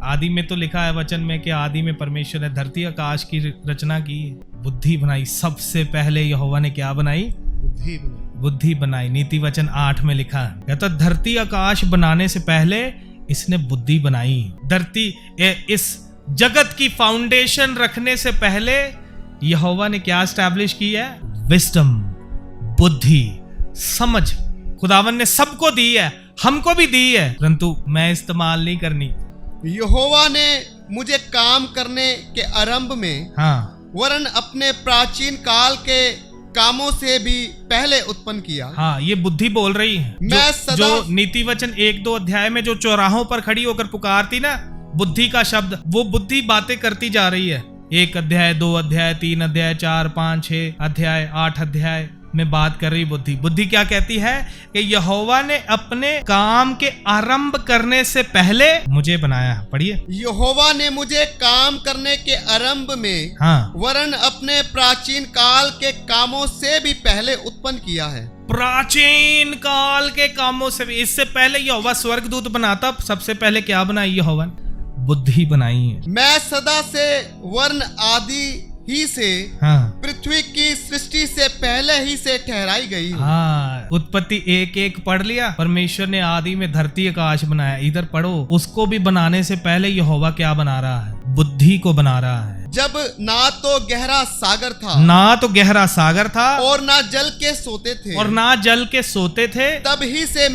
आदि में तो लिखा है वचन में कि आदि में परमेश्वर ने धरती आकाश की रचना की, बुद्धि बनाई। सबसे पहले यहोवा ने क्या बनाई? बुद्धि बनाई। नीति वचन 8 में लिखा है, कहता धरती आकाश बनाने से पहले इसने बुद्धि बनाई। धरती इस जगत की फाउंडेशन रखने से पहले यहोवा ने क्या एस्टैब्लिश की है? विजडम, बुद्धि, समझ। खुदावन ने सबको दी है, हमको भी दी है, परंतु मैं इस्तेमाल नहीं करनी। यहोवा ने मुझे काम करने के आरंभ में वरन अपने प्राचीन काल के कामों से भी पहले उत्पन्न किया। ये बुद्धि बोल रही है। जो नीति वचन 1-2 अध्याय में जो चौराहों पर खड़ी होकर पुकारती ना, बुद्धि का शब्द, वो बुद्धि बातें करती जा रही है। 1 अध्याय, 2 अध्याय, 3 अध्याय, 4, 5, 6 अध्याय, 8 अध्याय में बात कर रही बुद्धि। बुद्धि क्या कहती है कि यहोवा ने अपने काम के आरंभ करने से पहले मुझे बनाया। पढ़िए, यहोवा ने मुझे काम करने के आरंभ में वरन अपने प्राचीन काल के कामों से भी पहले उत्पन्न किया है। प्राचीन काल के कामों से भी, इससे पहले यहोवा स्वर्गदूत बनाता, सबसे पहले क्या बनाई यहोवा? बुद्धि बनाई है। मैं सदा से वर्ण आदि ही से पृथ्वी की सृष्टि से पहले ही से ठहराई गई। उत्पत्ति 1-1 पढ़ लिया। परमेश्वर ने आदि में धरती आकाश बनाया। इधर पढ़ो, उसको भी बनाने से पहले यहोवा क्या बना रहा है? बुद्धि को बना रहा है। जब ना तो गहरा सागर था, और ना जल के सोते थे, तभी से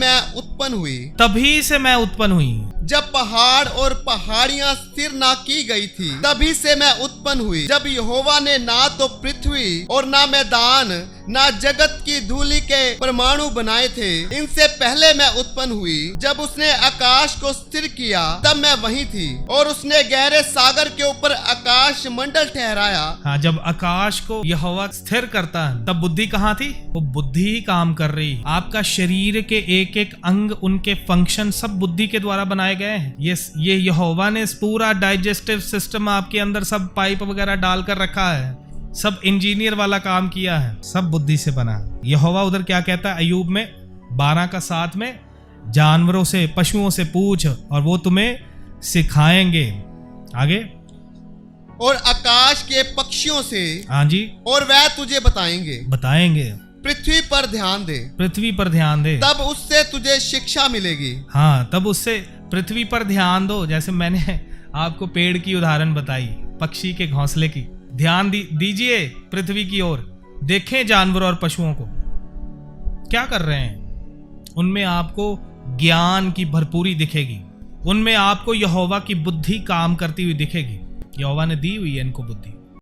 मैं उत्पन्न हुई। जब पहाड़ और पहाड़ियां स्थिर ना की गई थी, तभी से मैं उत्पन्न हुई। जब यहोवा ने ना तो पृथ्वी और ना मैदान, ना जगत की धूलि के परमाणु बनाए थे, इनसे पहले मैं उत्पन्न हुई। जब उसने आकाश को स्थिर किया, तब मैं वहीं थी, और उसने गहरे सागर के ऊपर आकाश मंडल ठहराया। जब आकाश को यहोवा स्थिर करता है, तब बुद्धि कहाँ थी? वो बुद्धि ही काम कर रही। आपका शरीर के एक-एक अंग, उनके फंक्शन सब बुद्धि के द्वारा बनाए गए हैं। ये यहोवा ने पूरा डाइजेस्टिव सिस्टम आपके अंदर सब पाइप वगैरह डालकर रखा है, सब इंजीनियर वाला काम किया है, सब बुद्धि से बना। यहोवा उधर क्या कहता है अय्यूब में 12:7 में, जानवरों से, पशुओं से पूछ और वो तुम्हें सिखाएंगे। आगे, और आकाश के पक्षियों से, हाँ जी, और वह तुझे बताएंगे। पृथ्वी पर ध्यान दे, तब उससे तुझे शिक्षा मिलेगी। तब उससे पृथ्वी पर ध्यान दो। जैसे मैंने आपको पेड़ की उदाहरण बताई, पक्षी के घोंसले की। ध्यान दीजिए पृथ्वी की ओर, देखें जानवरों और पशुओं को क्या कर रहे हैं। उनमें आपको ज्ञान की भरपूरी दिखेगी, उनमें आपको यहोवा की बुद्धि काम करती हुई दिखेगी। यहोवा ने दी हुई है इनको बुद्धि।